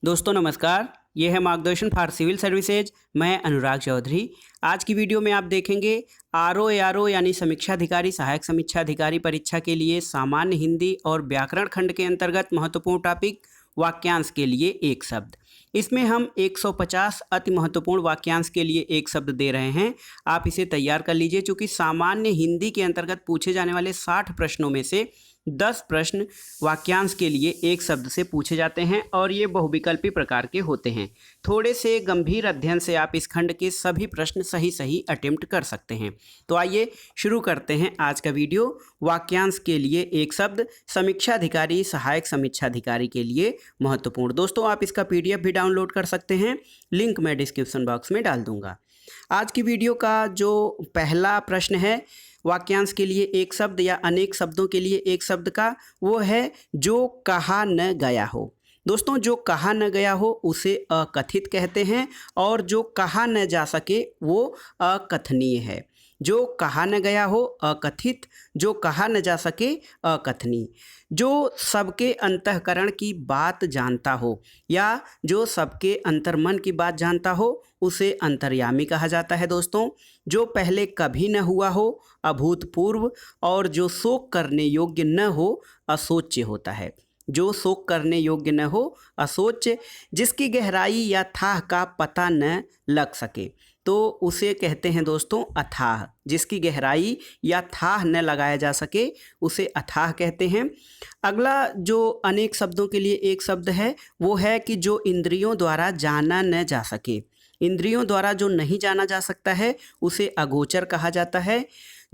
दोस्तों नमस्कार, ये है मार्गदर्शन फॉर सिविल सर्विसेज। मैं अनुराग चौधरी। आज की वीडियो में आप देखेंगे आरओ यानी समीक्षा अधिकारी सहायक समीक्षा अधिकारी परीक्षा के लिए सामान्य हिंदी और व्याकरण खंड के अंतर्गत महत्वपूर्ण टॉपिक वाक्यांश के लिए एक शब्द। इसमें हम 150 अति महत्वपूर्ण वाक्यांश के लिए एक शब्द दे रहे हैं। आप इसे तैयार कर लीजिए, चूँकि सामान्य हिंदी के अंतर्गत पूछे जाने वाले 60 प्रश्नों में से 10 प्रश्न वाक्यांश के लिए एक शब्द से पूछे जाते हैं और ये बहुविकल्पी प्रकार के होते हैं। थोड़े से गंभीर अध्ययन से आप इस खंड के सभी प्रश्न सही अटेम्प्ट कर सकते हैं। तो आइए शुरू करते हैं आज का वीडियो। वाक्यांश के लिए एक शब्द, समीक्षा अधिकारी सहायक समीक्षा अधिकारी के लिए महत्वपूर्ण। दोस्तों आप इसका PDF भी डाउनलोड कर सकते हैं, लिंक मैं डिस्क्रिप्शन बॉक्स में डाल दूंगा। आज की वीडियो का जो पहला प्रश्न है वाक्यांश के लिए एक शब्द या अनेक शब्दों के लिए एक शब्द का, वो है जो कहा न गया हो। दोस्तों जो कहा न गया हो उसे अकथित कहते हैं और जो कहा न जा सके वो अकथनीय है। जो कहा न गया हो अकथित, जो कहा न जा सके अकथनीय। जो सबके अंतःकरण की बात जानता हो या जो सबके अंतर्मन की बात जानता हो उसे अंतर्यामी कहा जाता है। दोस्तों जो पहले कभी न हुआ हो अभूतपूर्व, और जो शोक करने योग्य न हो अशोच्य होता है। जो शोक करने योग्य न हो अशोच्य, जिसकी गहराई या थाह का पता न लग सके तो उसे कहते हैं दोस्तों अथाह। जिसकी गहराई या थाह न लगाया जा सके उसे अथाह कहते हैं। अगला जो अनेक शब्दों के लिए एक शब्द है वो है कि जो इंद्रियों द्वारा जाना न जा सके। इंद्रियों द्वारा जो नहीं जाना जा सकता है उसे अगोचर कहा जाता है।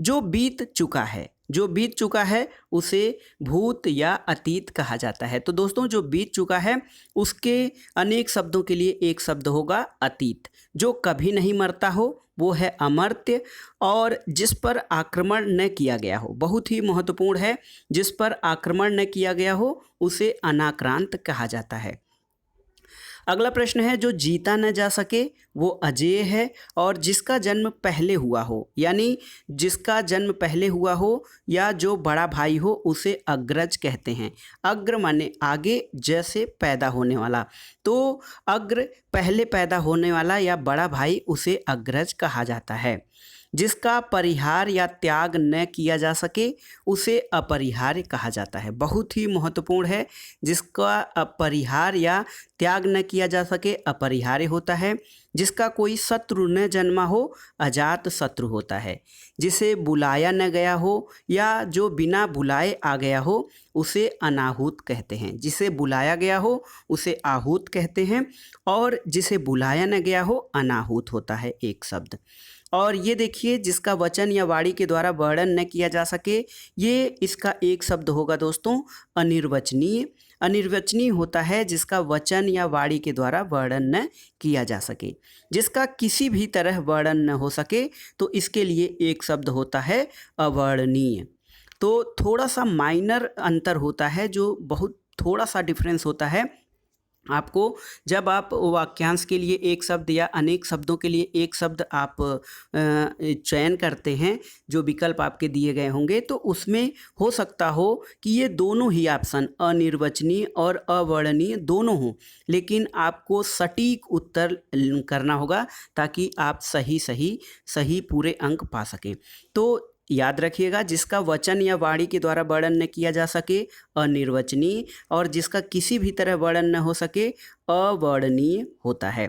जो बीत चुका है, जो बीत चुका है उसे भूत या अतीत कहा जाता है। तो दोस्तों जो बीत चुका है उसके अनेक शब्दों के लिए एक शब्द होगा अतीत। जो कभी नहीं मरता हो वो है अमर्त्य, और जिस पर आक्रमण न किया गया हो, बहुत ही महत्वपूर्ण है, जिस पर आक्रमण न किया गया हो उसे अनाक्रांत कहा जाता है। अगला प्रश्न है जो जीता न जा सके वो अजेय है, और जिसका जन्म पहले हुआ हो, यानी जिसका जन्म पहले हुआ हो या जो बड़ा भाई हो उसे अग्रज कहते हैं। अग्र माने आगे, जैसे पैदा होने वाला, तो अग्र पहले पैदा होने वाला या बड़ा भाई उसे अग्रज कहा जाता है। जिसका परिहार या त्याग न किया जा सके उसे अपरिहार्य कहा जाता है। बहुत ही महत्वपूर्ण है, जिसका अपरिहार या त्याग न किया जा सके अपरिहार्य होता है। जिसका कोई शत्रु न जन्मा हो अजात शत्रु होता है। जिसे बुलाया न गया हो या जो बिना बुलाए आ गया हो उसे अनाहूत कहते हैं। जिसे बुलाया गया हो उसे आहूत कहते हैं, और जिसे बुलाया न गया हो अनाहूत होता है एक शब्द। और ये देखिए जिसका वचन या वाणी के द्वारा वर्णन न किया जा सके, ये इसका एक शब्द होगा दोस्तों अनिर्वचनीय। अनिर्वचनीय होता है जिसका वचन या वाणी के द्वारा वर्णन न किया जा सके। जिसका किसी भी तरह वर्णन न हो सके तो इसके लिए एक शब्द होता है अवर्णनीय। तो थोड़ा सा माइनर अंतर होता है, जो बहुत थोड़ा सा डिफरेंस होता है आपको जब आप वाक्यांश के लिए एक शब्द या अनेक शब्दों के लिए एक शब्द आप चयन करते हैं। जो विकल्प आपके दिए गए होंगे तो उसमें हो सकता हो कि ये दोनों ही ऑप्शन अनिर्वचनीय और अवर्णनीय दोनों हों, लेकिन आपको सटीक उत्तर करना होगा ताकि आप सही पूरे अंक पा सकें। तो याद रखिएगा, जिसका वचन या वाणी के द्वारा वर्णन न किया जा सके अनिर्वचनीय, और जिसका किसी भी तरह वर्णन न हो सके अवर्णनीय होता है।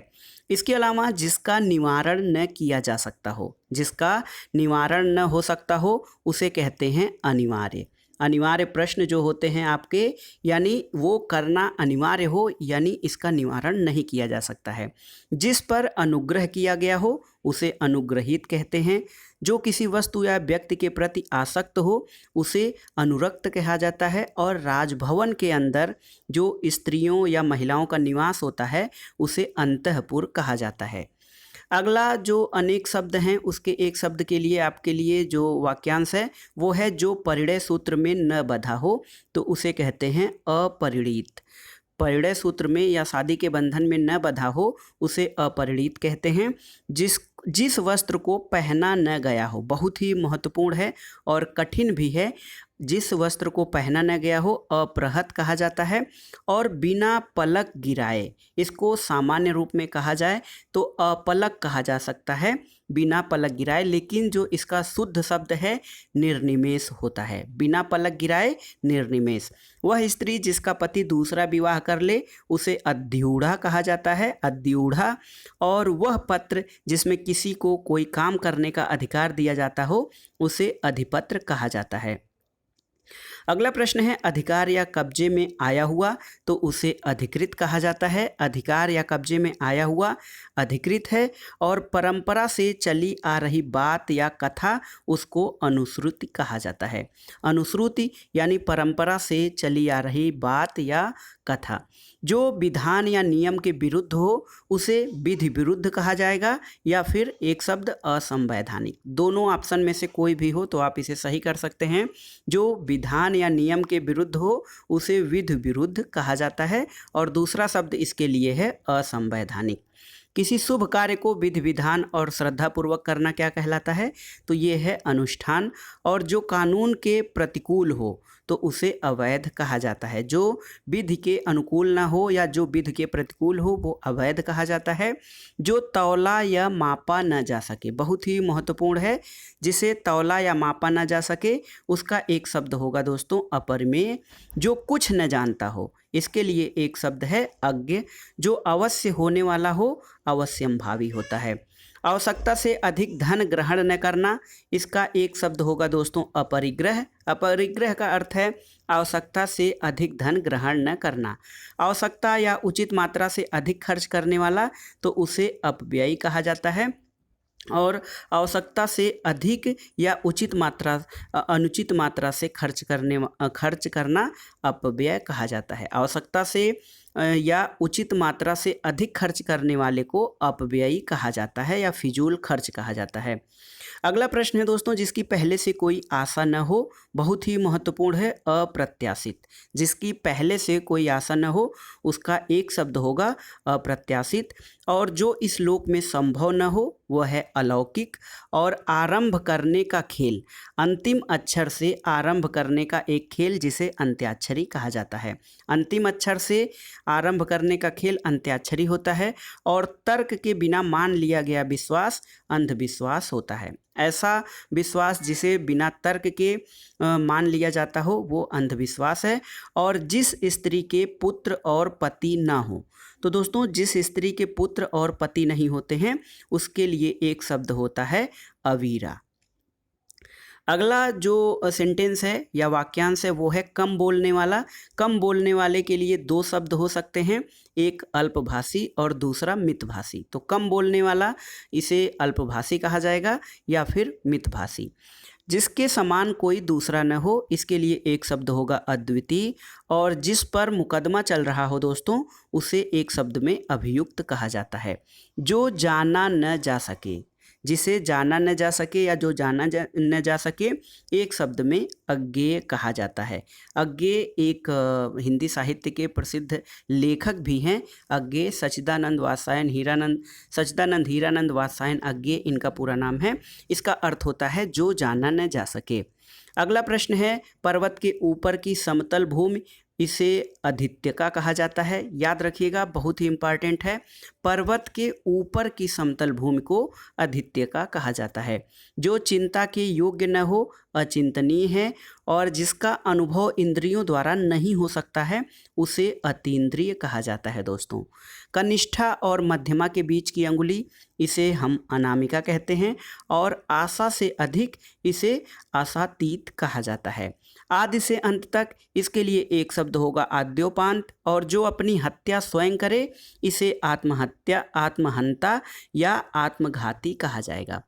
इसके अलावा जिसका निवारण न किया जा सकता हो, जिसका निवारण न हो सकता हो उसे कहते हैं अनिवार्य। अनिवार्य प्रश्न जो होते हैं आपके, यानी वो करना अनिवार्य हो, यानी इसका निवारण नहीं किया जा सकता है। जिस पर अनुग्रह किया गया हो उसे अनुग्रहित कहते हैं। जो किसी वस्तु या व्यक्ति के प्रति आसक्त हो उसे अनुरक्त कहा जाता है। और राजभवन के अंदर जो स्त्रियों या महिलाओं का निवास होता है उसे अंतःपुर कहा जाता है। अगला जो अनेक शब्द हैं उसके एक शब्द के लिए आपके लिए जो वाक्यांश है वो है जो परिणय सूत्र में न बंधा हो तो उसे कहते हैं अपरिणीत। परिणय सूत्र में या शादी के बंधन में न बंधा हो उसे अपरिणीत कहते हैं। जिस वस्त्र को पहना न गया हो, बहुत ही महत्वपूर्ण है और कठिन भी है। जिस वस्त्र को पहना न गया हो अप्रहत कहा जाता है। और बिना पलक गिराए, इसको सामान्य रूप में कहा जाए तो अपलक कहा जा सकता है, बिना पलक गिराए। लेकिन जो इसका शुद्ध शब्द है निर्निमेष होता है, बिना पलक गिराए निर्निमेष। वह स्त्री जिसका पति दूसरा विवाह कर ले उसे अद्यूढ़ा कहा जाता है, अद्यूढ़ा। और वह पत्र जिसमें किसी को कोई काम करने का अधिकार दिया जाता हो उसे अधिपत्र कहा जाता है। अगला प्रश्न है अधिकार या कब्जे में आया हुआ तो उसे अधिकृत कहा जाता है, अधिकार या कब्जे में आया हुआ अधिकृत है। और परंपरा से चली आ रही बात या कथा उसको अनुश्रुति कहा जाता है। अनुश्रुति यानी परंपरा से चली आ रही बात या कथा। जो विधान या नियम के विरुद्ध हो उसे विधि विरुद्ध कहा जाएगा, या फिर एक शब्द असंवैधानिक। दोनों ऑप्शन में से कोई भी हो तो आप इसे सही कर सकते हैं। जो विधान या नियम के विरुद्ध हो उसे विधि विरुद्ध कहा जाता है, और दूसरा शब्द इसके लिए है असंवैधानिक। किसी शुभ कार्य को विधि विधान और श्रद्धापूर्वक करना क्या कहलाता है? तो ये है अनुष्ठान। और जो कानून के प्रतिकूल हो तो उसे अवैध कहा जाता है। जो विधि के अनुकूल ना हो या जो विधि के प्रतिकूल हो वो अवैध कहा जाता है। जो तौला या मापा न जा सके, बहुत ही महत्वपूर्ण है, जिसे तौला या मापा न जा सके उसका एक शब्द होगा दोस्तों अपरिमेय। जो कुछ न जानता हो इसके लिए एक शब्द है अज्ञ। जो अवश्य होने वाला हो अवश्यंभावी होता है। आवश्यकता से अधिक धन ग्रहण न करना, इसका एक शब्द होगा दोस्तों अपरिग्रह। अपरिग्रह का अर्थ है आवश्यकता से अधिक धन ग्रहण न करना। आवश्यकता या उचित मात्रा से अधिक खर्च करने वाला तो उसे अपव्ययी कहा जाता है। और आवश्यकता से अधिक या उचित मात्रा अनुचित मात्रा से खर्च करना अपव्यय कहा जाता है। आवश्यकता से या उचित मात्रा से अधिक खर्च करने वाले को अपव्ययी कहा जाता है या फिजूल खर्च कहा जाता है। अगला प्रश्न है दोस्तों जिसकी पहले से कोई आशा न हो, बहुत ही महत्वपूर्ण है अप्रत्याशित। जिसकी पहले से कोई आशा न हो उसका एक शब्द होगा अप्रत्याशित। और जो इस लोक में संभव न हो वह है अलौकिक। और आरंभ करने का खेल, अंतिम अक्षर से आरंभ करने का एक खेल जिसे अंत्याक्षरी कहा जाता है। अंतिम अक्षर से आरंभ करने का खेल अंत्याक्षरी होता है। और तर्क के बिना मान लिया गया विश्वास अंधविश्वास होता है। ऐसा विश्वास जिसे बिना तर्क के मान लिया जाता हो वो अंधविश्वास है। और जिस स्त्री के पुत्र और पति ना हो, तो दोस्तों जिस स्त्री के पुत्र और पति नहीं होते हैं उसके लिए एक शब्द होता है अवीरा। अगला जो सेंटेंस है या वाक्यांश है वो है कम बोलने वाला। कम बोलने वाले के लिए दो शब्द हो सकते हैं, एक अल्पभाषी और दूसरा मितभाषी। तो कम बोलने वाला इसे अल्पभाषी कहा जाएगा या फिर मितभाषी। जिसके समान कोई दूसरा न हो इसके लिए एक शब्द होगा अद्वितीय। और जिस पर मुकदमा चल रहा हो दोस्तों उसे एक शब्द में अभियुक्त कहा जाता है। जो जाना न जा सके, जिसे जाना न जा सके या जो न जा सके एक शब्द में अज्ञेय कहा जाता है। अज्ञेय एक हिंदी साहित्य के प्रसिद्ध लेखक भी हैं। अज्ञेय सच्चिदानंद हीरानंद वात्स्यायन अज्ञेय इनका पूरा नाम है। इसका अर्थ होता है जो जाना न जा सके। अगला प्रश्न है पर्वत के ऊपर की समतल भूमि, इसे अधित्यका कहा जाता है। याद रखिएगा बहुत ही इंपॉर्टेंट है, पर्वत के ऊपर की समतल भूमि को अधित्यका कहा जाता है। जो चिंता के योग्य न हो अचिंतनीय है। और जिसका अनुभव इंद्रियों द्वारा नहीं हो सकता है उसे अतीन्द्रिय कहा जाता है दोस्तों। कनिष्ठा और मध्यमा के बीच की अंगुली इसे हम अनामिका कहते हैं। और आशा से अधिक इसे आशातीत कहा जाता है। आदि से अंत तक इसके लिए एक शब्द होगा आद्योपांत। और जो अपनी हत्या स्वयं करे इसे आत्महंता या आत्मघाती कहा जाएगा।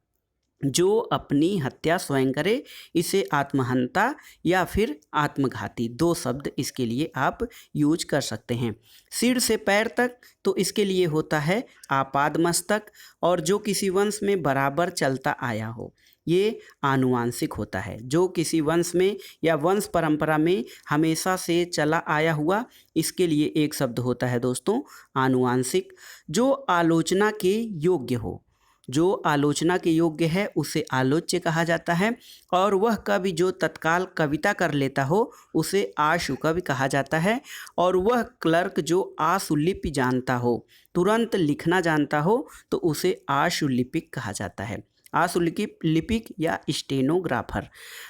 जो अपनी हत्या स्वयं करे इसे आत्महंता या फिर आत्मघाती, दो शब्द इसके लिए आप यूज कर सकते हैं। सिर से पैर तक तो इसके लिए होता है आपादमस्तक। और जो किसी वंश में बराबर चलता आया हो ये आनुवांशिक होता है। जो किसी वंश में या वंश परंपरा में हमेशा से चला आया हुआ इसके लिए एक शब्द होता है दोस्तों आनुवांशिक। जो आलोचना के योग्य हो, जो आलोचना के योग्य है उसे आलोच्य कहा जाता है, और वह कवि जो तत्काल कविता कर लेता हो उसे आशु कवि कहा जाता है, और वह क्लर्क जो आशुलिपि जानता हो, तुरंत लिखना जानता हो, तो उसे आशुलिपिक कहा जाता है, आशुलिपिक या स्टेनोग्राफर।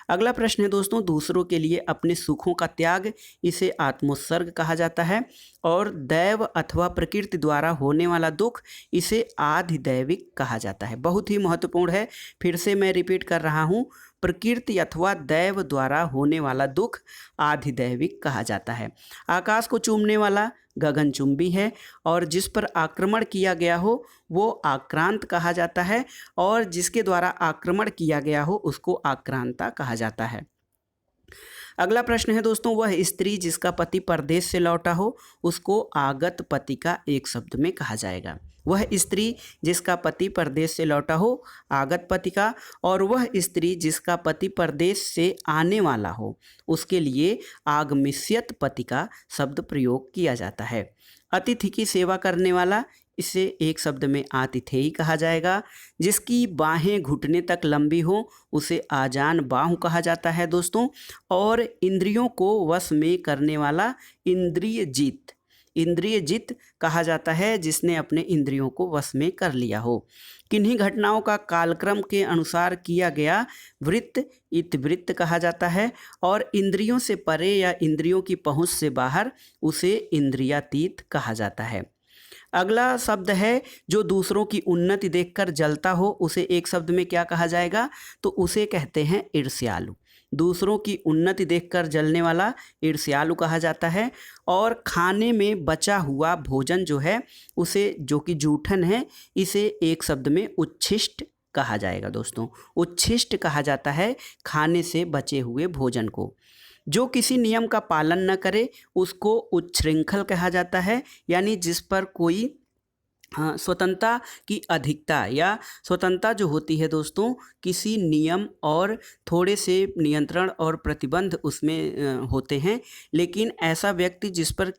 अगला प्रश्न है दोस्तों, दूसरों के लिए अपने सुखों का त्याग, इसे आत्मोत्सर्ग कहा जाता है, और दैव अथवा प्रकृति द्वारा होने वाला दुख, इसे आधिदैविक कहा जाता है। बहुत ही महत्वपूर्ण है, फिर से मैं रिपीट कर रहा हूँ, प्रकृति अथवा दैव द्वारा होने वाला दुख आधिदैविक कहा जाता है। आकाश को चूमने वाला गगनचुंबी है, और जिस पर आक्रमण किया गया हो वो आक्रांत कहा जाता है, और जिसके द्वारा आक्रमण किया गया हो उसको आक्रांता कहा जाता है। अगला प्रश्न है दोस्तों, वह स्त्री जिसका पति परदेश से लौटा हो उसको आगत पति का एक शब्द में कहा जाएगा। वह स्त्री जिसका पति परदेश से लौटा हो, आगत पति का, और वह स्त्री जिसका पति परदेश से आने वाला हो उसके लिए आगमिष्यत पति का शब्द प्रयोग किया जाता है। अतिथि की सेवा करने वाला, इसे एक शब्द में आतिथेयी कहा जाएगा। जिसकी बाहें घुटने तक लंबी हो उसे आजान बाहु कहा जाता है दोस्तों। और इंद्रियों को वश में करने वाला इंद्रियजित, इंद्रियजित कहा जाता है जिसने अपने इंद्रियों को वश में कर लिया हो। किन्हीं घटनाओं का कालक्रम के अनुसार किया गया वृत्त इतिवृत्त कहा जाता है, और इंद्रियों से परे या इंद्रियों की पहुँच से बाहर उसे इंद्रियातीत कहा जाता है। अगला शब्द है, जो दूसरों की उन्नति देखकर जलता हो उसे एक शब्द में क्या कहा जाएगा, तो उसे कहते हैं ईर्ष्यालु। दूसरों की उन्नति देखकर जलने वाला ईर्ष्यालु कहा जाता है। और खाने में बचा हुआ भोजन जो है उसे, जो कि जूठन है, इसे एक शब्द में उच्छिष्ट कहा जाएगा दोस्तों। उच्छिष्ट कहा जाता है खाने से बचे हुए भोजन को। जो किसी नियम का पालन न करे उसको उच्छृंखल कहा जाता है, यानी जिस पर कोई स्वतंत्रता की अधिकता या स्वतंत्रता जो होती है दोस्तों, किसी नियम और थोड़े से नियंत्रण और प्रतिबंध उसमें होते हैं, लेकिन ऐसा व्यक्ति जिस पर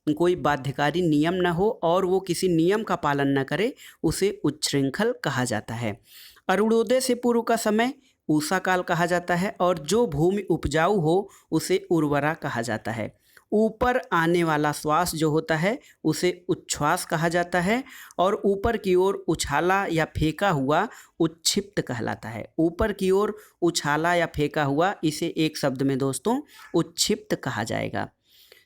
कोई बाध्यकारी नियम न हो और वो किसी नियम का पालन न करे उसे उच्छृंखल कहा जाता है। अरुणोदय से पूर्व का समय ऊषा काल कहा जाता है, और जो भूमि उपजाऊ हो उसे उर्वरा कहा जाता है। ऊपर आने वाला श्वास जो होता है उसे उच्छ्वास कहा जाता है, और ऊपर की ओर उछाला या फेंका हुआ उच्छिप्त कहलाता है। ऊपर की ओर उछाला या फेंका हुआ, इसे एक शब्द में दोस्तों उच्छिप्त कहा जाएगा।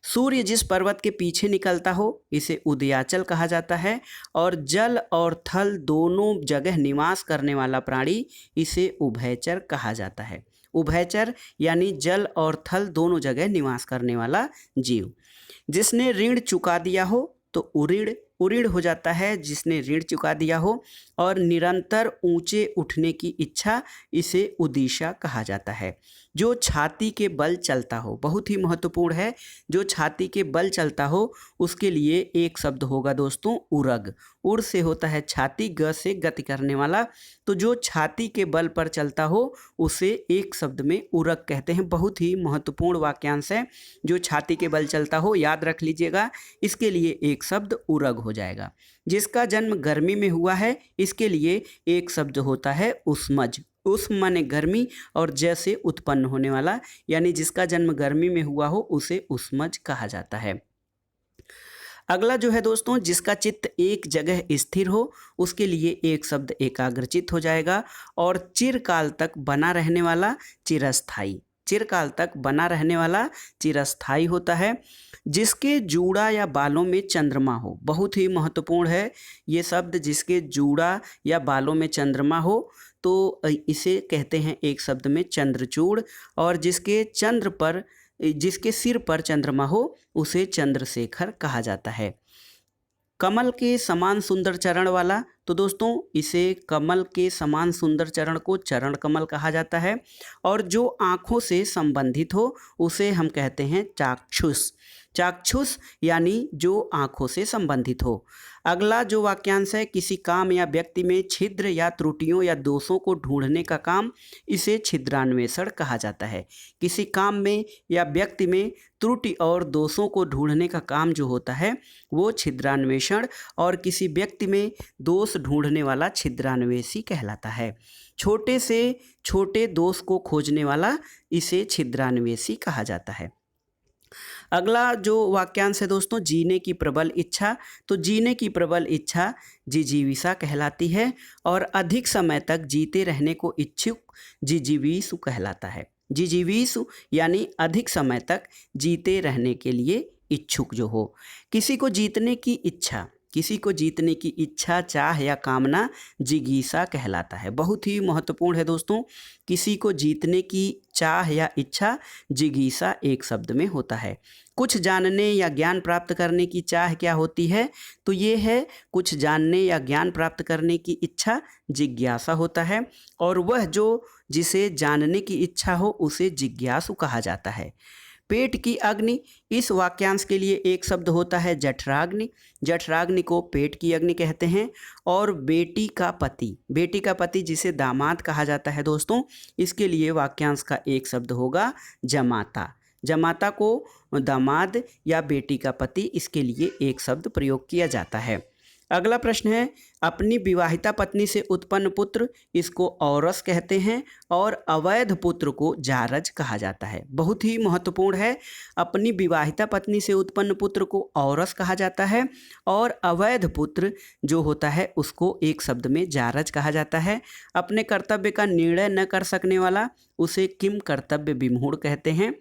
सूर्य जिस पर्वत के पीछे निकलता हो इसे उदयाचल कहा जाता है, और जल और थल दोनों जगह निवास करने वाला प्राणी इसे उभयचर कहा जाता है। उभयचर यानी जल और थल दोनों जगह निवास करने वाला जीव। जिसने ऋण चुका दिया हो तो उऋण हो जाता है जिसने ऋण चुका दिया हो, और निरंतर ऊंचे उठने की इच्छा, इसे उदिशा कहा जाता है। जो छाती के बल चलता हो, बहुत ही महत्वपूर्ण है, जो छाती के बल चलता हो उसके लिए एक शब्द होगा दोस्तों उरग। उर से होता है छाती, ग से गति करने वाला, तो जो छाती के बल पर चलता हो उसे एक शब्द में उरग कहते हैं। बहुत ही महत्वपूर्ण वाक्यांश है, जो छाती के बल चलता हो, याद रख लीजिएगा, इसके लिए एक शब्द उरग हो जाएगा। जिसका जन्म गर्मी में हुआ है इसके लिए एक शब्द होता है उष्मज। उष्म माने गर्मी और जैसे उत्पन्न होने वाला, यानी जिसका जन्म गर्मी में हुआ हो उसे उष्मज कहा जाता है। अगला जो है दोस्तों, जिसका चित्त एक जगह स्थिर हो उसके लिए एक शब्द एकाग्रचित हो जाएगा, और चिरकाल तक बना रहने वाला चिरस्थायी, चिरकाल तक बना रहने वाला चिरस्थायी होता है। जिसके जूड़ा या बालों में चंद्रमा हो, बहुत ही महत्वपूर्ण है ये शब्द, जिसके जूड़ा या बालों में चंद्रमा हो तो इसे कहते हैं एक शब्द में चंद्रचूड़, और जिसके सिर पर चंद्रमा हो उसे चंद्रशेखर कहा जाता है। कमल के समान सुंदर चरण वाला, तो दोस्तों इसे कमल के समान सुंदर चरण को चरण कमल कहा जाता है, और जो आँखों से संबंधित हो उसे हम कहते हैं चाक्षुष। चाक्षुष यानी जो आँखों से संबंधित हो। अगला जो वाक्यांश है, किसी काम या व्यक्ति में छिद्र या त्रुटियों या दोषों को ढूंढने का काम, इसे छिद्रान्वेषण कहा जाता है। किसी काम में या व्यक्ति में त्रुटि और दोषों को ढूंढने का काम जो होता है वो छिद्रान्वेषण, और किसी व्यक्ति में दोष ढूंढने वाला छिद्रान्वेषी कहलाता है। छोटे से छोटे दोष को खोजने वाला इसे छिद्रान्वेषी कहा जाता है। अगला जो वाक्यांश है दोस्तों, जीने की प्रबल इच्छा, तो जीने की प्रबल इच्छा जिजीविषा कहलाती है, और अधिक समय तक जीते रहने को इच्छुक जिजीविषु कहलाता है। जिजीविषु यानी अधिक समय तक जीते रहने के लिए इच्छुक जो हो। किसी को जीतने की इच्छा, किसी को जीतने की इच्छा, चाह या कामना जिगीषा कहलाता है। बहुत ही महत्वपूर्ण है दोस्तों, किसी को जीतने की चाह या इच्छा जिगीषा एक शब्द में होता है। कुछ जानने या ज्ञान प्राप्त करने की चाह क्या होती है, तो ये है कुछ जानने या ज्ञान प्राप्त करने की इच्छा जिज्ञासा होता है, और वह जो जिसे जानने की इच्छा हो उसे जिज्ञासु कहा जाता है। पेट की अग्नि, इस वाक्यांश के लिए एक शब्द होता है जठराग्नि। जठराग्नि को पेट की अग्नि कहते हैं। और बेटी का पति, बेटी का पति जिसे दामाद कहा जाता है दोस्तों, इसके लिए वाक्यांश का एक शब्द होगा जमाता। जमाता को दामाद या बेटी का पति, इसके लिए एक शब्द प्रयोग किया जाता है। अगला प्रश्न है, अपनी विवाहिता पत्नी से उत्पन्न पुत्र, इसको औरस कहते हैं, और अवैध पुत्र को जारज कहा जाता है। बहुत ही महत्वपूर्ण है, अपनी विवाहिता पत्नी से उत्पन्न पुत्र को औरस कहा जाता है, और अवैध पुत्र जो होता है उसको एक शब्द में जारज कहा जाता है। अपने कर्तव्य का निर्णय न कर सकने वाला, उसे किम कर्तव्य विमूढ़ कहते हैं।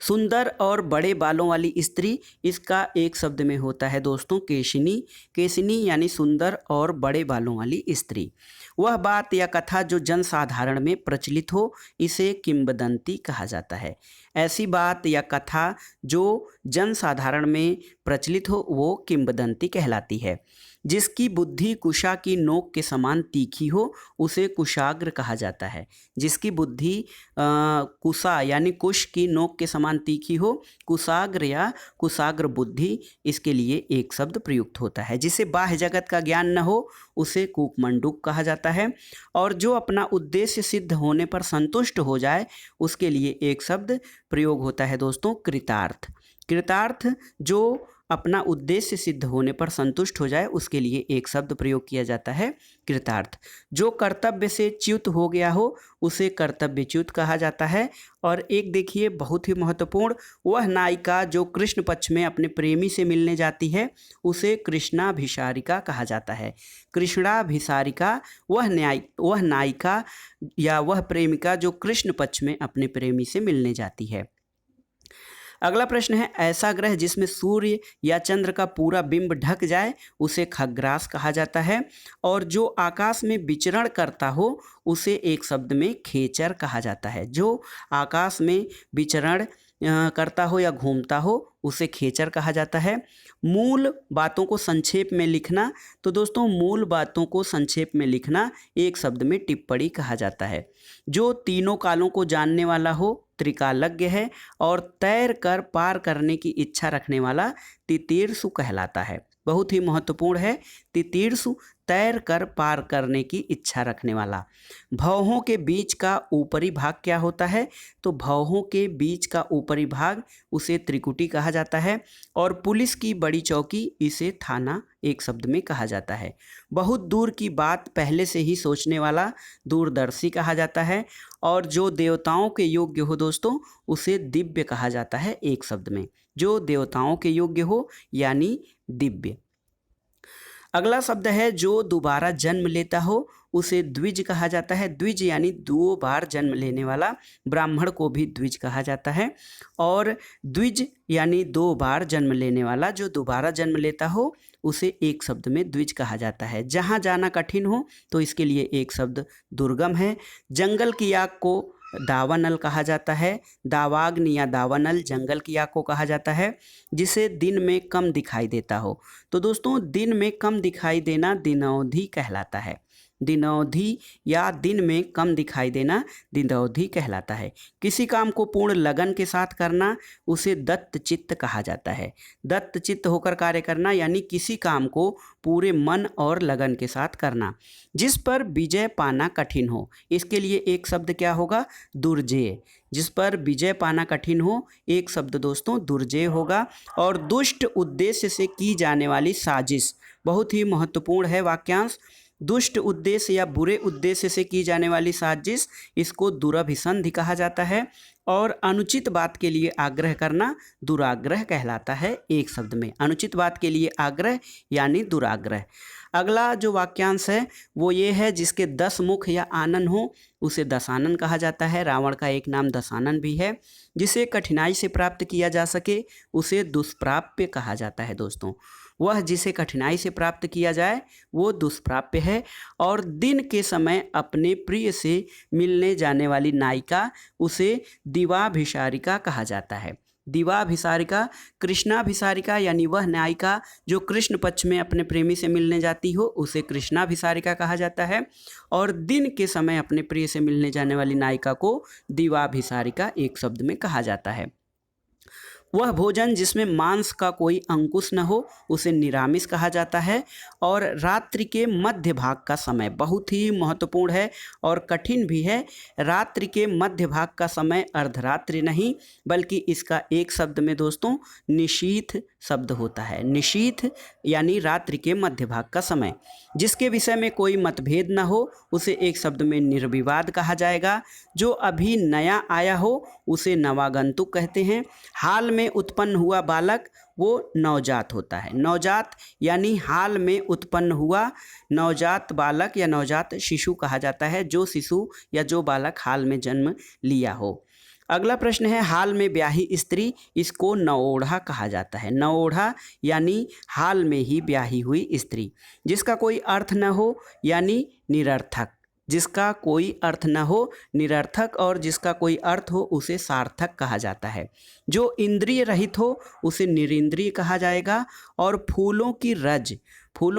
सुंदर और बड़े बालों वाली स्त्री, इसका एक शब्द में होता है दोस्तों केशिनी। केशिनी यानी सुंदर और बड़े बालों वाली स्त्री। वह बात या कथा जो जनसाधारण में प्रचलित हो, इसे किंवदंती कहा जाता है। ऐसी बात या कथा जो जनसाधारण में प्रचलित हो वो किंवदंती कहलाती है। जिसकी बुद्धि कुशा की नोक के समान तीखी हो, उसे कुशाग्र कहा जाता है। जिसकी बुद्धि कुशा यानी कुश की नोक के समान तीखी हो, कुशाग्र या कुशाग्र बुद्धि, इसके लिए एक शब्द प्रयुक्त होता है। जिसे बाह्य जगत का ज्ञान न हो, उसे कूपमंडूक कहा जाता है। और जो अपना उद्देश्य सिद्ध होने पर संतुष्ट हो जाए, उसके लिए एक शब्द प्रयोग होता है दोस्तों कृतार्थ। कृतार्थ जो अपना उद्देश्य सिद्ध होने पर संतुष्ट हो जाए, उसके लिए एक शब्द प्रयोग किया जाता है कृतार्थ। जो कर्तव्य से च्युत हो गया हो, उसे कर्तव्यच्युत कहा जाता है। और एक देखिए बहुत ही महत्वपूर्ण, वह नायिका जो कृष्ण पक्ष में अपने प्रेमी से मिलने जाती है, उसे कृष्णाभिसारिका कहा जाता है। कृष्णाभिसारिका वह नायिका या वह प्रेमिका जो कृष्ण पक्ष में अपने प्रेमी से मिलने जाती है। अगला प्रश्न है, ऐसा ग्रह जिसमें सूर्य या चंद्र का पूरा बिंब ढक जाए, उसे खग्रास कहा जाता है। और जो आकाश में विचरण करता हो, उसे एक शब्द में खेचर कहा जाता है। जो आकाश में विचरण करता हो या घूमता हो, उसे खेचर कहा जाता है। मूल बातों को संक्षेप में लिखना, तो दोस्तों मूल बातों को संक्षेप में लिखना एक शब्द में टिप्पणी कहा जाता है। जो तीनों कालों को जानने वाला हो, त्रिकालज्ञ है। और तैर कर पार करने की इच्छा रखने वाला तितीर्षु कहलाता है। बहुत ही महत्वपूर्ण है, तितीर्षु तैर कर पार करने की इच्छा रखने वाला। भौहों के बीच का ऊपरी भाग क्या होता है, तो भौहों के बीच का ऊपरी भाग उसे त्रिकुटी कहा जाता है। और पुलिस की बड़ी चौकी, इसे थाना एक शब्द में कहा जाता है। बहुत दूर की बात पहले से ही सोचने वाला दूरदर्शी कहा जाता है। और जो देवताओं के योग्य हो दोस्तों, उसे दिव्य कहा जाता है एक शब्द में। जो देवताओं के योग्य हो यानी दिव्य। अगला शब्द है, जो दोबारा जन्म लेता हो, उसे द्विज कहा जाता है। द्विज यानी 2 बार जन्म लेने वाला। ब्राह्मण को भी द्विज कहा जाता है। और द्विज यानी 2 बार जन्म लेने वाला, जो दोबारा जन्म लेता हो, उसे एक शब्द में द्विज कहा जाता है। जहाँ जाना कठिन हो, तो इसके लिए एक शब्द दुर्गम है। जंगल की आग को दावानल कहा जाता है। दावाग्नि या दावानल जंगल की आग को कहा जाता है, जिसे दिन में कम दिखाई देता हो। तो दोस्तों दिन में कम दिखाई देना दिनौधी कहलाता है। दिनौधी या दिन में कम दिखाई देना दिनौधी कहलाता है। किसी काम को पूर्ण लगन के साथ करना उसे दत्तचित्त कहा जाता है। दत्तचित्त होकर कार्य करना यानी किसी काम को पूरे मन और लगन के साथ करना। जिस पर विजय पाना कठिन हो, इसके लिए एक शब्द क्या होगा? दुर्जेय। जिस पर विजय पाना कठिन हो, एक शब्द दोस्तों दुर्जेय होगा। और दुष्ट उद्देश्य से की जाने वाली साजिश, बहुत ही महत्वपूर्ण है वाक्यांश। दुष्ट उद्देश्य या बुरे उद्देश्य से की जाने वाली साजिश, इसको दुरभिसंधि कहा जाता है। और अनुचित बात के लिए आग्रह करना दुराग्रह कहलाता है। एक शब्द में अनुचित बात के लिए आग्रह यानी दुराग्रह। अगला जो वाक्यांश है वो ये है, जिसके 10 मुख या आनन हो उसे दशानन कहा जाता है। रावण का एक नाम दशानन भी है। जिसे कठिनाई से प्राप्त किया जा सके उसे दुष्प्राप्य कहा जाता है दोस्तों। वह जिसे कठिनाई से प्राप्त किया जाए वो दुष्प्राप्य है। और दिन के समय अपने प्रिय से मिलने जाने वाली नायिका उसे दिवाभिसारिका कहा जाता है। दिवाभिसारिका, कृष्णाभिसारिका यानी वह नायिका जो कृष्ण पक्ष में अपने प्रेमी से मिलने जाती हो उसे कृष्णाभिसारिका कहा जाता है। और दिन के समय अपने प्रिय से मिलने जाने वाली नायिका को दिवाभिसारिका एक शब्द में कहा जाता है। वह भोजन जिसमें मांस का कोई अंकुश न हो उसे निरामिष कहा जाता है। और रात्रि के मध्य भाग का समय बहुत ही महत्वपूर्ण है और कठिन भी है। रात्रि के मध्य भाग का समय अर्धरात्रि नहीं बल्कि इसका एक शब्द में दोस्तों निशीथ शब्द होता है। निशीथ यानी रात्रि के मध्य भाग का समय। जिसके विषय में कोई मतभेद न हो उसे एक शब्द में निर्विवाद कहा जाएगा। जो अभी नया आया हो उसे नवागंतुक कहते हैं। हाल में उत्पन्न हुआ बालक वो नवजात होता है। नवजात यानी हाल में उत्पन्न हुआ नवजात बालक या नवजात शिशु कहा जाता है, जो शिशु या जो बालक हाल में जन्म लिया हो। अगला प्रश्न है, हाल में ब्याही स्त्री, इसको नवोढ़ा कहा जाता है। नवोढ़ा यानी हाल में ही ब्याही हुई स्त्री। जिसका कोई अर्थ न हो यानी निरर्थक। जिसका कोई अर्थ न हो निरर्थक, और जिसका कोई अर्थ हो उसे सार्थक कहा जाता है। जो इंद्रिय रहित हो उसे निरिंद्रिय कहा जाएगा। और फूलों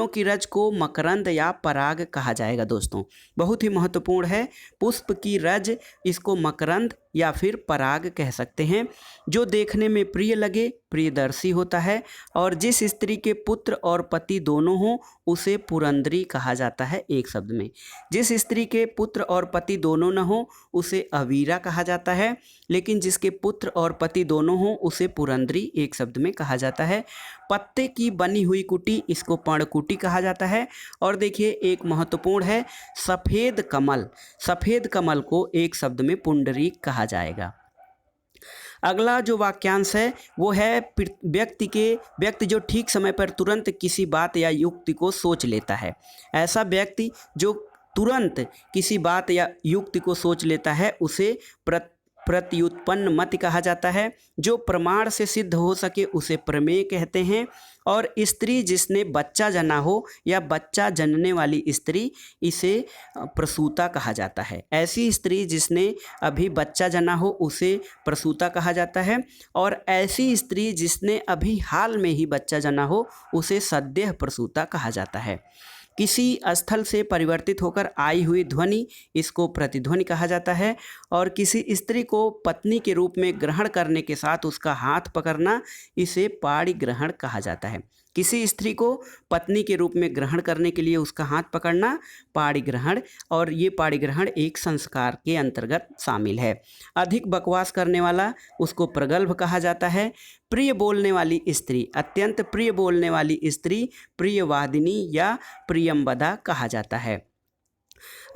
की रज को मकरंद या पराग कहा जाएगा दोस्तों। बहुत ही महत्वपूर्ण है। पुष्प की रज, इसको मकरंद या फिर पराग कह सकते हैं। जो देखने में प्रिय लगे प्रियदर्शी होता है। और जिस स्त्री के पुत्र और पति दोनों हों उसे पुरंदरी कहा जाता है एक शब्द में। जिस स्त्री के पुत्र और पति दोनों न हो उसे अवीरा कहा जाता है। लेकिन जिसके पुत्र और पति दोनों हों उसे पुरंदरी एक शब्द में कहा जाता है। पत्ते की बनी हुई कुटी, इसको पर्णकुटी कहा जाता है। और देखिए एक महत्वपूर्ण है, सफ़ेद कमल को एक शब्द में पुंडरीक कहा जाएगा। अगला जो वाक्यांश है वो है, व्यक्ति जो ठीक समय पर तुरंत किसी बात या युक्ति को सोच लेता है। ऐसा व्यक्ति जो तुरंत किसी बात या युक्ति को सोच लेता है उसे प्रत्युत्पन्न मति कहा जाता है। जो प्रमाण से सिद्ध हो सके उसे प्रमेय कहते हैं। और स्त्री जिसने बच्चा जना हो या बच्चा जनने वाली स्त्री, इसे प्रसूता कहा जाता है। ऐसी स्त्री जिसने अभी बच्चा जना हो उसे प्रसूता कहा जाता है। और ऐसी स्त्री जिसने अभी हाल में ही बच्चा जना हो उसे सद्यः प्रसूता कहा जाता है। किसी स्थल से परिवर्तित होकर आई हुई ध्वनि, इसको प्रतिध्वनि कहा जाता है। और किसी स्त्री को पत्नी के रूप में ग्रहण करने के साथ उसका हाथ पकड़ना, इसे पाणिग्रहण कहा जाता है। किसी स्त्री को पत्नी के रूप में ग्रहण करने के लिए उसका हाथ पकड़ना पाणिग्रहण, और ये पाणिग्रहण एक संस्कार के अंतर्गत शामिल है। अधिक बकवास करने वाला उसको प्रगल्भ कहा जाता है। प्रिय बोलने वाली स्त्री, अत्यंत प्रिय बोलने वाली स्त्री प्रियवादिनी या प्रियंवदा कहा जाता है।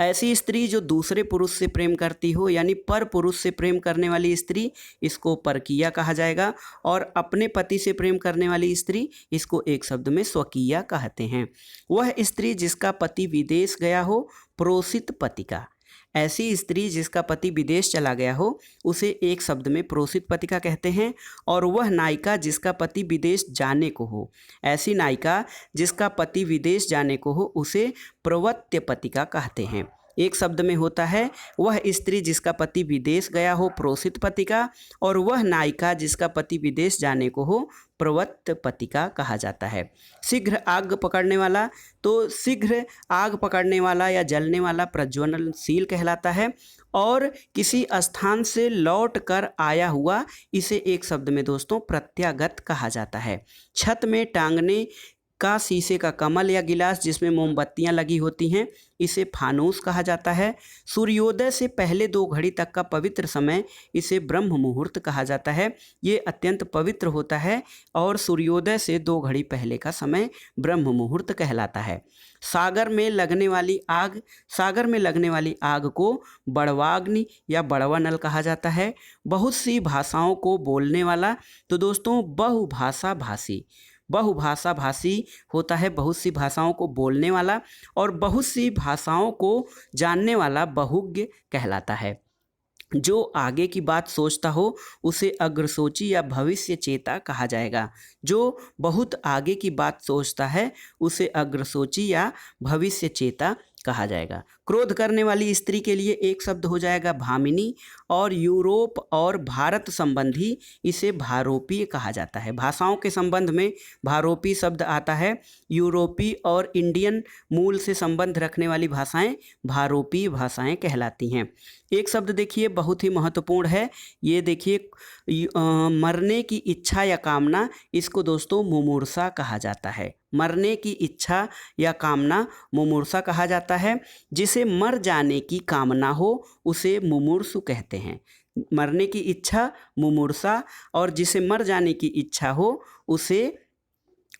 ऐसी स्त्री जो दूसरे पुरुष से प्रेम करती हो यानी पर पुरुष से प्रेम करने वाली स्त्री, इसको परकीया कहा जाएगा। और अपने पति से प्रेम करने वाली स्त्री, इसको एक शब्द में स्वकीया कहते हैं। वह स्त्री जिसका पति विदेश गया हो, प्रोसित पतिका। ऐसी स्त्री जिसका पति विदेश चला गया हो उसे एक शब्द में प्रोसित पतिका कहते हैं। और वह नायिका जिसका पति विदेश जाने को हो, ऐसी नायिका जिसका पति विदेश जाने को हो उसे प्रवत्य पतिका कहते हैं। एक शब्द में होता है वह स्त्री जिसका पति विदेश गया हो प्रोसित पतिका, और वह नायिका जिसका पति विदेश जाने को हो प्रवृत्त पतिका कहा जाता है। शीघ्र आग पकड़ने वाला, तो शीघ्र आग पकड़ने वाला या जलने वाला प्रज्वलनशील कहलाता है। और किसी स्थान से लौट कर आया हुआ, इसे एक शब्द में दोस्तों प्रत्यागत कहा जाता है। छत में टांगने का शीशे का कमल या गिलास जिसमें मोमबत्तियां लगी होती हैं, इसे फानूस कहा जाता है। सूर्योदय से पहले 2 घड़ी तक का पवित्र समय, इसे ब्रह्म मुहूर्त कहा जाता है। ये अत्यंत पवित्र होता है और सूर्योदय से 2 घड़ी पहले का समय ब्रह्म मुहूर्त कहलाता है। सागर में लगने वाली आग, सागर में लगने वाली आग को बड़वाग्नि या बड़वा नल कहा जाता है। बहुत सी भाषाओं को बोलने वाला, तो दोस्तों बहुभाषा भाषी, बहुभाषा भाषी होता है बहुत सी भाषाओं को बोलने वाला, और बहुत सी भाषाओं को जानने वाला बहुज्ञ कहलाता है। जो आगे की बात सोचता हो उसे अग्रसोची या भविष्य चेता कहा जाएगा। जो बहुत आगे की बात सोचता है उसे अग्रसोची या भविष्य चेता कहा जाएगा। क्रोध करने वाली स्त्री के लिए एक शब्द हो जाएगा भामिनी, और यूरोप और भारत संबंधी इसे भारोपीय कहा जाता है। भाषाओं के संबंध में भारोपी शब्द आता है। यूरोपी और इंडियन मूल से संबंध रखने वाली भाषाएं भारोपीय भाषाएं कहलाती हैं। एक शब्द देखिए बहुत ही महत्वपूर्ण है, ये देखिए मरने की इच्छा या कामना, इसको दोस्तों मुमूर्षा कहा जाता है। मरने की इच्छा या कामना मुमूर्षा कहा जाता है। जिसे मर जाने की कामना हो उसे मुमूर्षु कहते हैं। मरने की इच्छा मुमूर्षा, और जिसे मर जाने की इच्छा हो उसे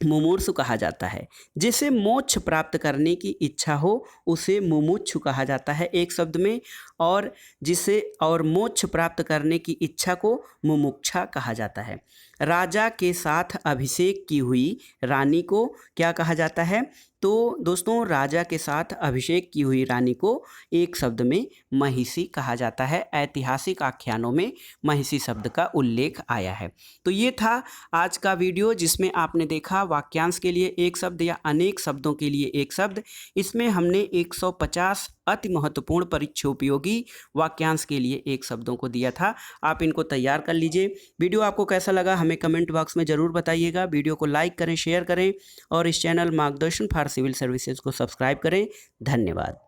मुमूर्षु कहा जाता है। जिसे मोक्ष प्राप्त करने की इच्छा हो उसे मुमुक्षु कहा जाता है एक शब्द में, और जिसे और मोक्ष प्राप्त करने की इच्छा को मुमुक्षा कहा जाता है। राजा के साथ अभिषेक की हुई रानी को क्या कहा जाता है? तो दोस्तों राजा के साथ अभिषेक की हुई रानी को एक शब्द में महिषी कहा जाता है। ऐतिहासिक आख्यानों में महिषी शब्द का उल्लेख आया है। तो ये था आज का वीडियो जिसमें आपने देखा वाक्यांश के लिए एक शब्द या अनेक शब्दों के लिए एक शब्द। इसमें हमने 150 अति महत्वपूर्ण परीक्षा उपयोगी वाक्यांश के लिए एक शब्दों को दिया था। आप इनको तैयार कर लीजिए। वीडियो आपको कैसा लगा हमें कमेंट बॉक्स में ज़रूर बताइएगा। वीडियो को लाइक करें, शेयर करें और इस चैनल मार्गदर्शन फॉर सिविल सर्विसेज को सब्सक्राइब करें। धन्यवाद।